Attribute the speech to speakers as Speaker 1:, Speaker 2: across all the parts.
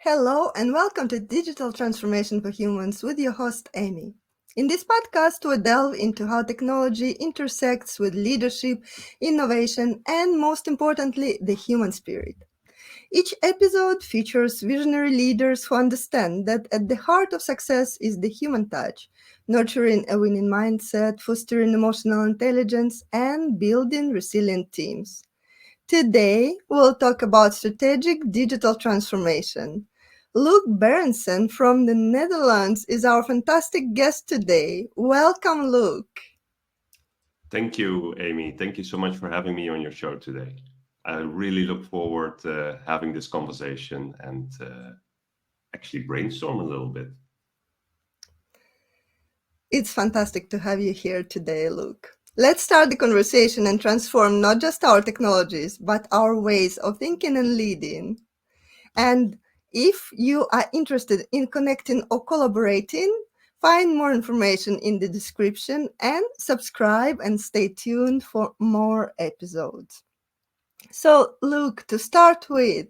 Speaker 1: Hello and welcome to Digital Transformation for Humans with your host, Amy. In this podcast, we delve into how technology intersects with leadership, innovation, and most importantly, the human spirit. Each episode features visionary leaders who understand that at the heart of success is the human touch, nurturing a winning mindset, fostering emotional intelligence, and building resilient teams. Today, we'll talk about strategic digital transformation. Loek Berendsen from the Netherlands is our fantastic guest today. Welcome, Loek.
Speaker 2: Thank you, Amy. Thank you so much for having me on your show today. I really look forward to having this conversation and actually brainstorm a little bit.
Speaker 1: It's fantastic to have you here today, Loek. Let's start the conversation and transform not just our technologies, but our ways of thinking and leading. And if you are interested in connecting or collaborating, find more information in the description and subscribe and stay tuned for more episodes. So, Luke, to start with,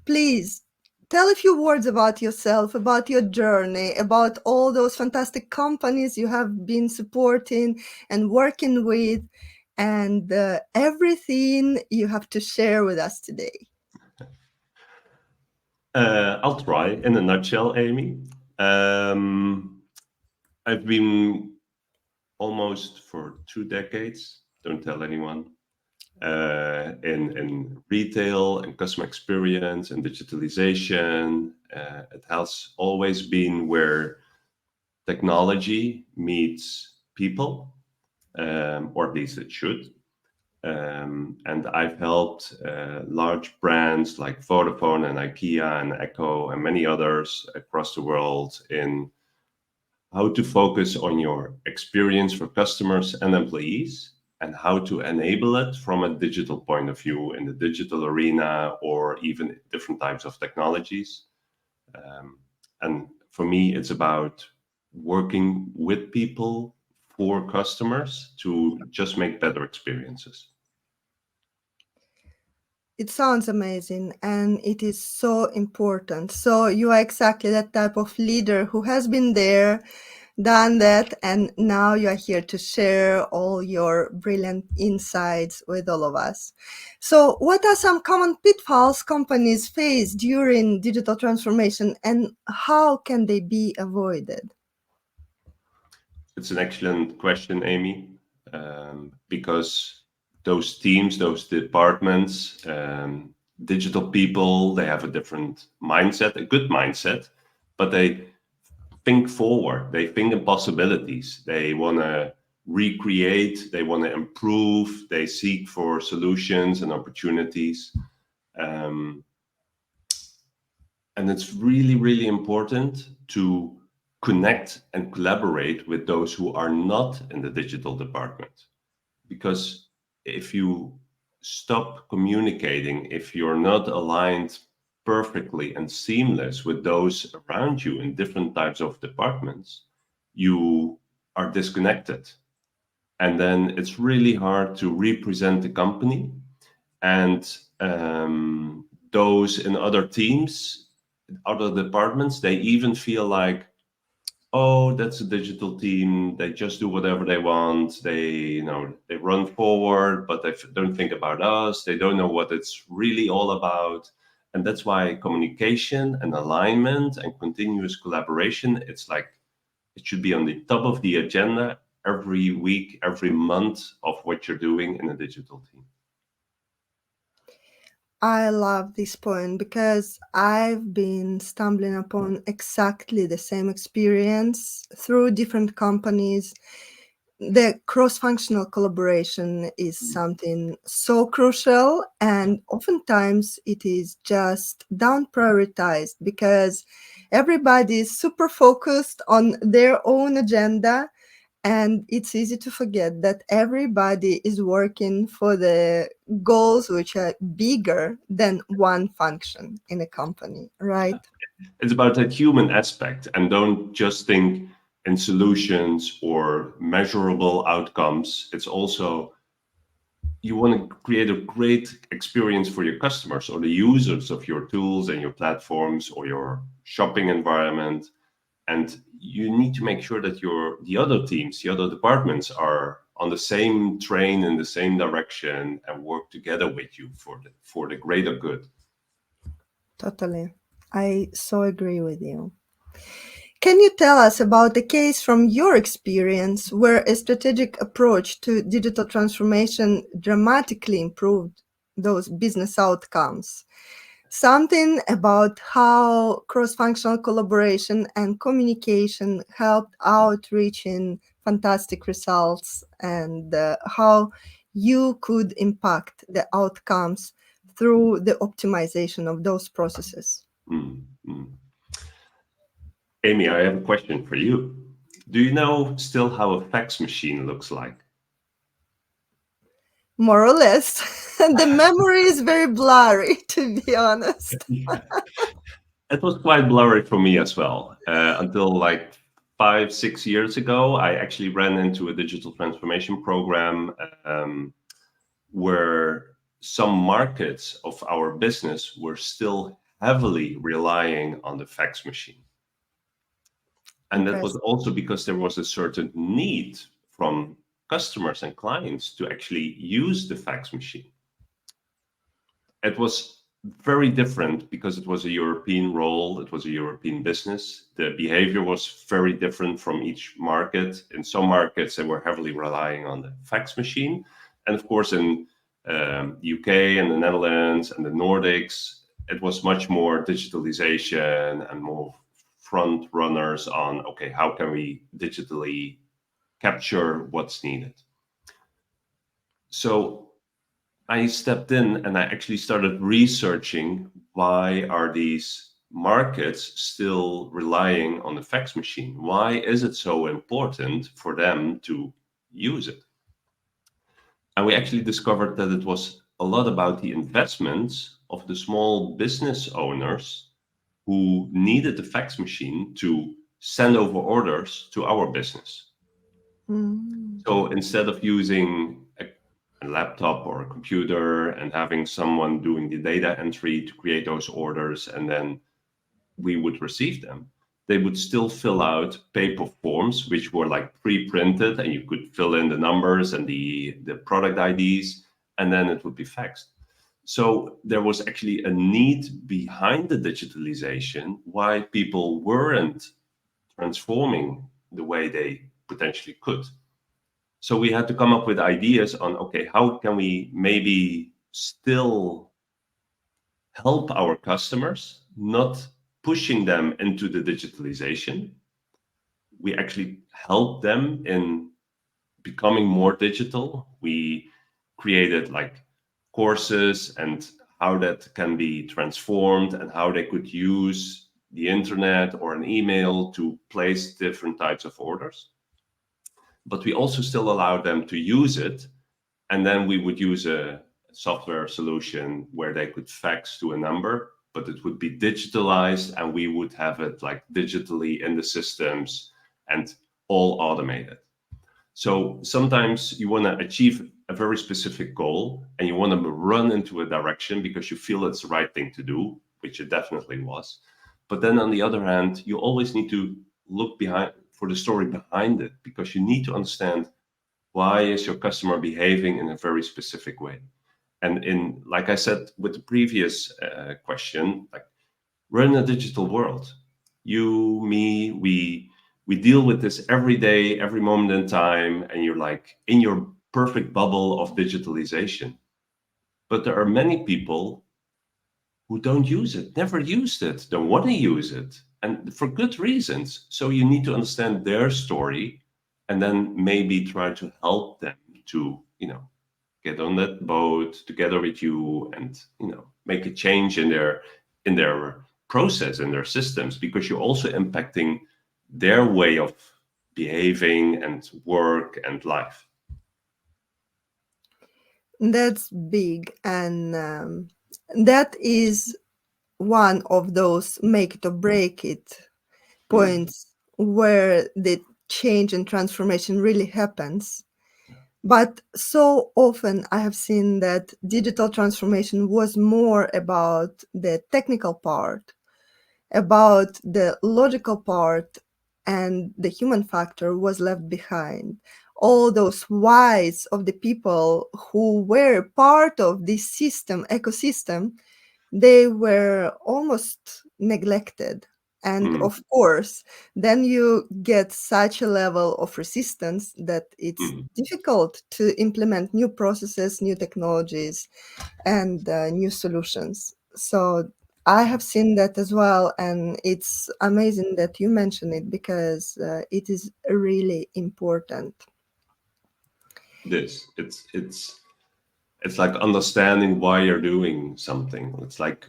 Speaker 1: please tell a few words about yourself, about your journey, about all those fantastic companies you have been supporting and working with, and everything you have to share with us today.
Speaker 2: I'll try in a nutshell, Amy. I've been almost for 2 decades, don't tell anyone, in retail and customer experience and digitalization. It has always been where technology meets people, or at least it should. And I've helped large brands like Vodafone and IKEA and Echo and many others across the world in how to focus on your experience for customers and employees and how to enable it from a digital point of view in the digital arena or even different types of technologies. And for me, it's about working with people for customers to just make better experiences.
Speaker 1: It sounds amazing and it is so important. So, you are exactly that type of leader who has been there, done that, and now you are here to share all your brilliant insights with all of us. So, what are some common pitfalls companies face during digital transformation and how can they be avoided?
Speaker 2: It's an excellent question, Amy, because those teams, those departments, digital people, they have a different mindset, a good mindset, but they think forward, they think in possibilities, they want to recreate, they want to improve, they seek for solutions and opportunities. Um, and it's really, really important to connect and collaborate with those who are not in the digital department. Because if you stop communicating, if you're not aligned perfectly and seamless with those around you in different types of departments, you are disconnected. And then it's really hard to represent the company. And those in other teams, other departments, they even feel like, oh, that's a digital team. They just do whatever they want. They run forward, but they don't think about us. They don't know what it's really all about. And that's why communication and alignment and continuous collaboration, it's like it should be on the top of the agenda every week, every month of what you're doing in a digital team.
Speaker 1: I love this point because I've been stumbling upon exactly the same experience through different companies. The cross-functional collaboration is something so crucial, and oftentimes it is just down prioritized because everybody is super focused on their own agenda, and it's easy to forget that everybody is working for the goals which are bigger than one function in a company, right?
Speaker 2: It's about that human aspect, and don't just think in solutions or measurable outcomes. It's also you want to create a great experience for your customers or the users of your tools and your platforms or your shopping environment. And you need to make sure that the other teams, the other departments are on the same train in the same direction and work together with you for the greater good.
Speaker 1: Totally. I so agree with you. Can you tell us about a case from your experience where a strategic approach to digital transformation dramatically improved those business outcomes? Something about how cross-functional collaboration and communication helped out reaching fantastic results, and how you could impact the outcomes through the optimization of those processes.
Speaker 2: Mm, mm. Amy, I have a question for you. Do you know still how a fax machine looks like?
Speaker 1: More or less. The memory is very blurry, to be honest.
Speaker 2: Yeah. It was quite blurry for me as well. Until like 5, 6 years ago, I actually ran into a digital transformation program where some markets of our business were still heavily relying on the fax machine. And that was
Speaker 1: Impressive.
Speaker 2: also because there was a certain need from customers and clients to actually use the fax machine. It was very different because it was a European role, it was a European business. The behavior was very different from each market. In some markets, they were heavily relying on the fax machine. And of course, in UK and the Netherlands and the Nordics, it was much more digitalization and more front runners on, okay, how can we digitally capture what's needed? So I stepped in and I actually started researching why are these markets still relying on the fax machine? Why is it so important for them to use it? And we actually discovered that it was a lot about the investments of the small business owners who needed the fax machine to send over orders to our business.
Speaker 1: Mm.
Speaker 2: So instead of using a laptop or a computer and having someone doing the data entry to create those orders and then we would receive them, they would still fill out paper forms which were like pre-printed and you could fill in the numbers and the product IDs and then it would be faxed. So there was actually a need behind the digitalization why people weren't transforming the way they potentially could. So we had to come up with ideas on, okay, how can we maybe still help our customers, not pushing them into the digitalization. We actually help them in becoming more digital. We created like courses and how that can be transformed and how they could use the internet or an email to place different types of orders. But we also still allow them to use it. And then we would use a software solution where they could fax to a number, but it would be digitalized and we would have it like digitally in the systems and all automated. So sometimes you want to achieve a very specific goal and you want to run into a direction because you feel it's the right thing to do, which it definitely was. But then on the other hand, you always need to look behind for the story behind it because you need to understand why is your customer behaving in a very specific way. And in, like I said with the previous question, like we're in a digital world. You, me, we deal with this every day, every moment in time, and you're like in your perfect bubble of digitalization. But there are many people who don't use it, never used it, don't want to use it, and for good reasons. So you need to understand their story and then maybe try to help them to, get on that boat together with you and, make a change in their process, in their systems, because you're also impacting their way of behaving and work and life.
Speaker 1: That's big, and that is one of those make it or break it
Speaker 2: Mm.
Speaker 1: points where the change and transformation really happens. But so often I have seen that digital transformation was more about the technical part, about the logical part, and the human factor was left behind. All those whys of the people who were part of this ecosystem, they were almost neglected. And
Speaker 2: Mm,
Speaker 1: of course, then you get such a level of resistance that it's
Speaker 2: mm.
Speaker 1: difficult to implement new processes, new technologies, and new solutions. So I have seen that as well, and it's amazing that you mention it because it is really important.
Speaker 2: This it's like understanding why you're doing something. It's like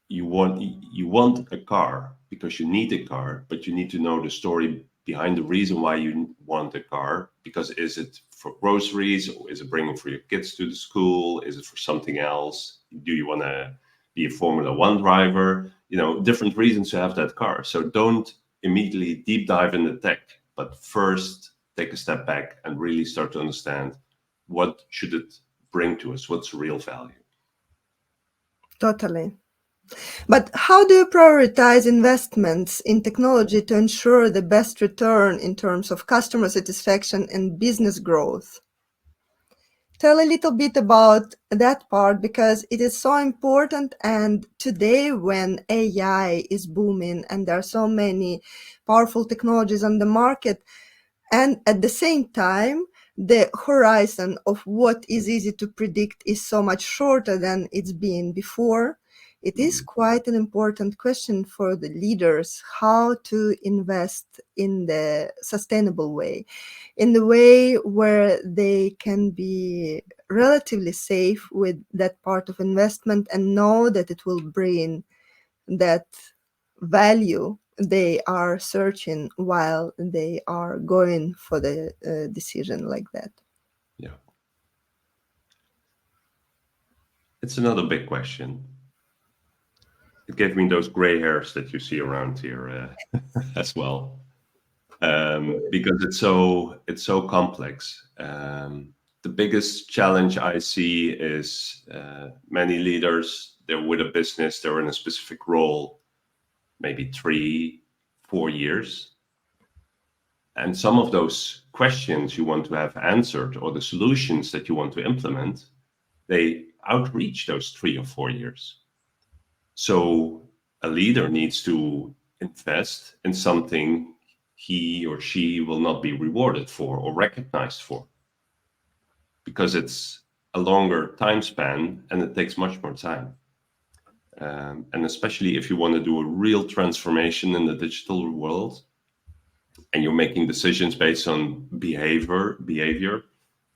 Speaker 2: you want a car because you need a car, but you need to know the story behind the reason why you want a car. Because is it for groceries, or is it bringing for your kids to the school? Is it for something else? Do you want to be a Formula One driver? Different reasons to have that car. So don't immediately deep dive in the tech, but first take a step back and really start to understand what should it bring to us? What's real value?
Speaker 1: Totally. But how do you prioritize investments in technology to ensure the best return in terms of customer satisfaction and business growth? Tell a little bit about that part because it is so important. And today, when AI is booming and there are so many powerful technologies on the market, and at the same time, the horizon of what is easy to predict is so much shorter than it's been before. It is
Speaker 2: Mhm.
Speaker 1: quite an important question for the leaders how to invest in the sustainable way, in the way where they can be relatively safe with that part of investment and know that it will bring that value they are searching while they are going for the decision like that.
Speaker 2: Yeah, it's another big question. It gave me those gray hairs that you see around here as well, because it's so complex. The biggest challenge I see is many leaders. They're with a business. They're in a specific role, maybe 3, 4 years, and some of those questions you want to have answered or the solutions that you want to implement, they outreach those 3 or 4 years. So a leader needs to invest in something he or she will not be rewarded for or recognized for because it's a longer time span and it takes much more time. And especially if you want to do a real transformation in the digital world and you're making decisions based on behavior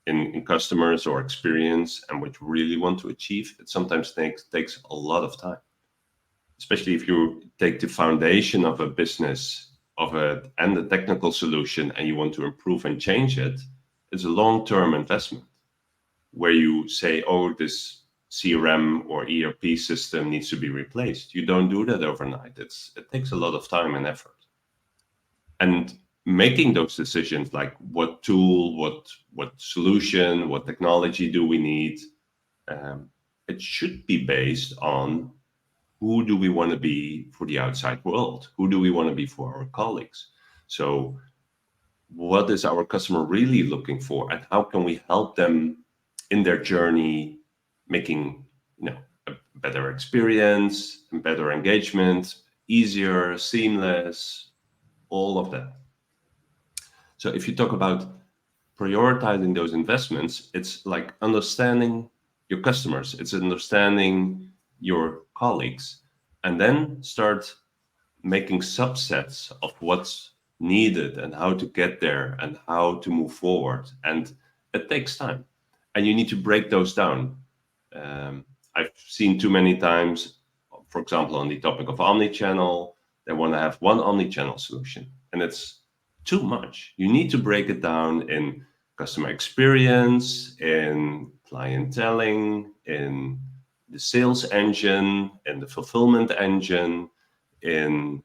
Speaker 2: in customers or experience and what you really want to achieve, it sometimes takes a lot of time, especially if you take the foundation of a business and the technical solution and you want to improve and change it. It's a long-term investment where you say, oh, this CRM or ERP system needs to be replaced. You don't do that overnight. It takes a lot of time and effort. And making those decisions, like what tool, what solution, what technology do we need, um, it should be based on who do we want to be for the outside world? Who do we want to be for our colleagues? So, what is our customer really looking for, and how can we help them in their journey, making a better experience and better engagement, easier, seamless, all of that. So, if you talk about prioritizing those investments, it's like understanding your customers, it's understanding your colleagues, and then start making subsets of what's needed and how to get there and how to move forward. And it takes time. And you need to break those down. I've seen too many times, for example, on the topic of omnichannel, they want to have one omnichannel solution. And it's too much. You need to break it down in customer experience, in clienteling, in the sales engine, in the fulfillment engine, in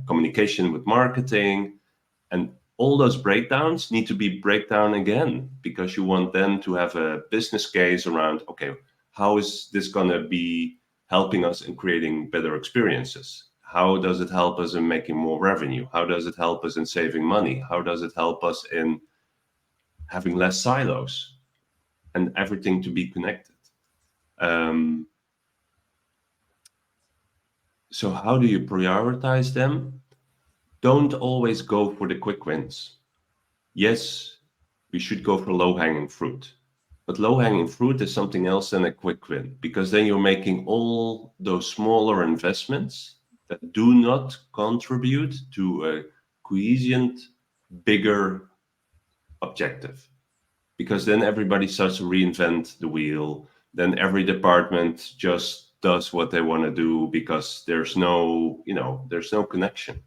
Speaker 2: communication with marketing, and all those breakdowns need to be breakdown again, because you want them to have a business case around, okay, how is this going to be helping us in creating better experiences? How does it help us in making more revenue? How does it help us in saving money? How does it help us in having less silos and everything to be connected? Um, so how do you prioritize them? Don't always go for the quick wins. Yes, we should go for low hanging fruit. But low hanging fruit is something else than a quick win, because then you're making all those smaller investments that do not contribute to a cohesion, bigger objective. Because then everybody starts to reinvent the wheel. Then every department just does what they want to do because there's no connection.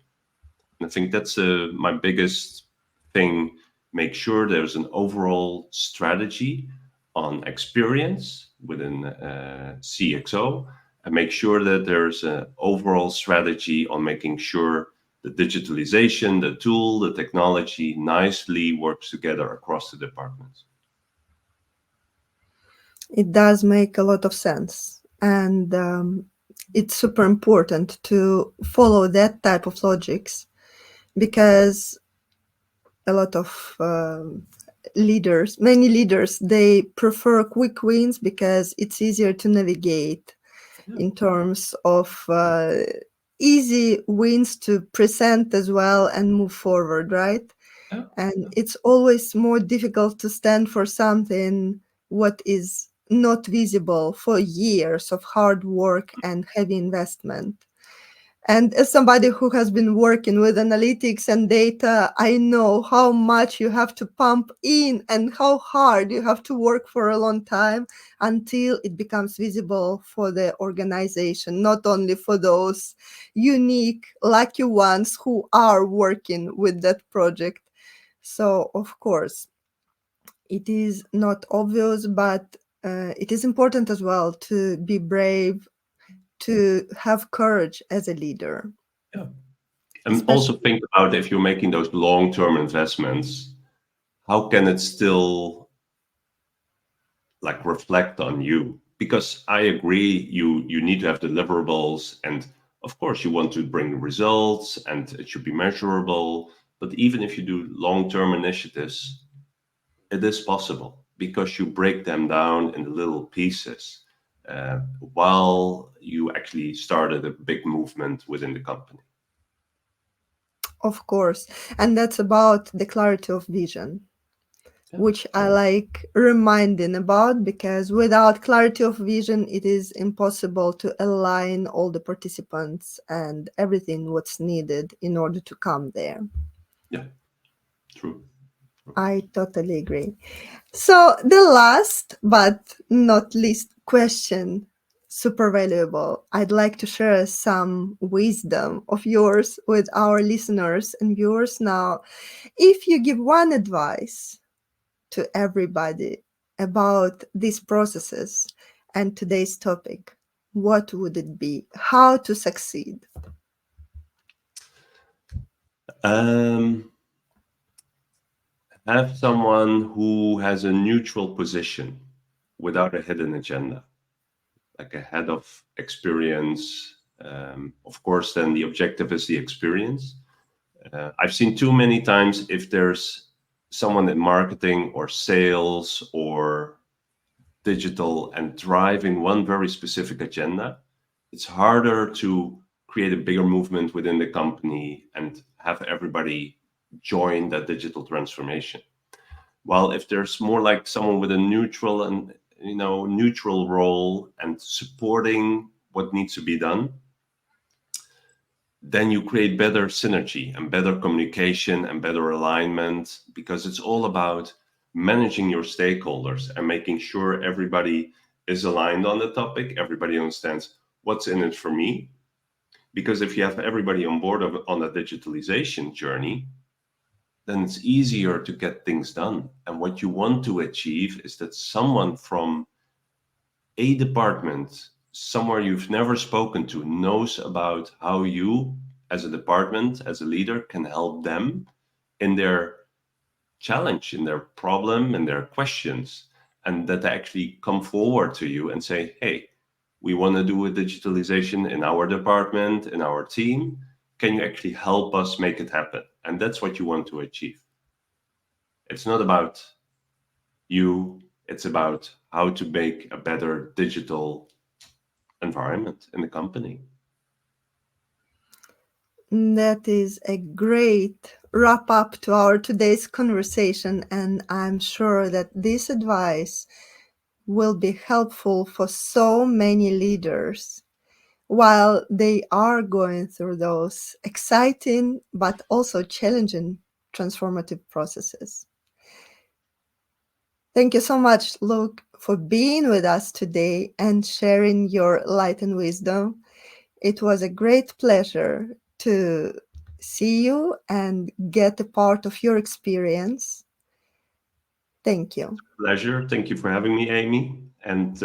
Speaker 2: And I think that's my biggest thing. Make sure there's an overall strategy on experience within CXO, and make sure that there's an overall strategy on making sure the digitalization, the tool, the technology nicely works together across the departments.
Speaker 1: It does make a lot of sense. And it's super important to follow that type of logics, because a lot of many leaders, they prefer quick wins because it's easier to navigate in terms of easy wins to present as well and move forward, right?
Speaker 2: Yeah.
Speaker 1: And it's always more difficult to stand for something what is not visible for years of hard work and heavy investment. And as somebody who has been working with analytics and data, I know how much you have to pump in and how hard you have to work for a long time until it becomes visible for the organization, not only for those unique, lucky ones who are working with that project. So, of course, it is not obvious, but it is important as well to be brave, to have courage as a leader.
Speaker 2: Yeah. And also
Speaker 1: Especially,
Speaker 2: think about, if you're making those long-term investments, how can it still like reflect on you? Because I agree, you need to have deliverables, and of course you want to bring results and it should be measurable. But even if you do long-term initiatives, it is possible because you break them down in little pieces, uh, while you actually started a big movement within the company.
Speaker 1: of course, and that's about the clarity of vision,
Speaker 2: Yeah.
Speaker 1: which I like reminding about, because without clarity of vision, it is impossible to align all the participants and everything what's needed in order to come there.
Speaker 2: Yeah, true.
Speaker 1: I totally agree. So the last but not least question, super valuable. I'd like to share some wisdom of yours with our listeners and viewers now. If you give one advice to everybody about these processes and today's topic, what would it be? How to succeed?
Speaker 2: Um, have someone who has a neutral position without a hidden agenda, like a head of experience. Of course, then the objective is the experience. I've seen too many times, if there's someone in marketing or sales or digital and driving one very specific agenda, it's harder to create a bigger movement within the company and have everybody join that digital transformation. While if there's more like someone with a neutral and neutral role and supporting what needs to be done, then you create better synergy and better communication and better alignment, because it's all about managing your stakeholders and making sure everybody is aligned on the topic, everybody understands what's in it for me. Because if you have everybody on board on a digitalization journey, then it's easier to get things done. And what you want to achieve is that someone from a department somewhere you've never spoken to knows about how you, as a department, as a leader, can help them in their challenge, in their problem, and their questions, and that they actually come forward to you and say, hey, we want to do a digitalization in our department, in our team. Can you actually help us make it happen? And that's what you want to achieve. It's not about you, it's about how to make a better digital environment in the company.
Speaker 1: That is a great wrap up to our today's conversation, and I'm sure that this advice will be helpful for so many leaders while they are going through those exciting but also challenging transformative processes. Thank you so much, Luke, for being with us today and sharing your light and wisdom. It was a great pleasure to see you and get a part of your experience. Thank you.
Speaker 2: Pleasure. Thank you for having me, Amy. And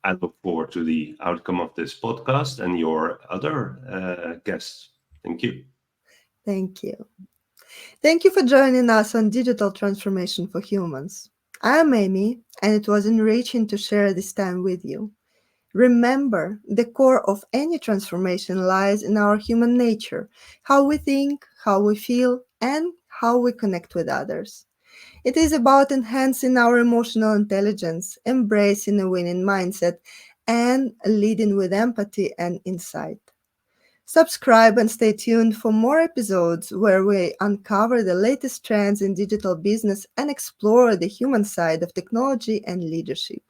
Speaker 2: I look forward to the outcome of this podcast and your other guests. Thank you.
Speaker 1: Thank you. Thank you for joining us on Digital Transformation for Humans. I'm Amy, and it was enriching to share this time with you. Remember, the core of any transformation lies in our human nature, how we think, how we feel, and how we connect with others. It is about enhancing our emotional intelligence, embracing a winning mindset, and leading with empathy and insight. Subscribe and stay tuned for more episodes where we uncover the latest trends in digital business and explore the human side of technology and leadership.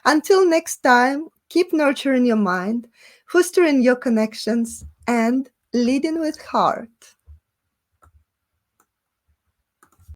Speaker 1: Until next time, keep nurturing your mind, fostering your connections, and leading with heart.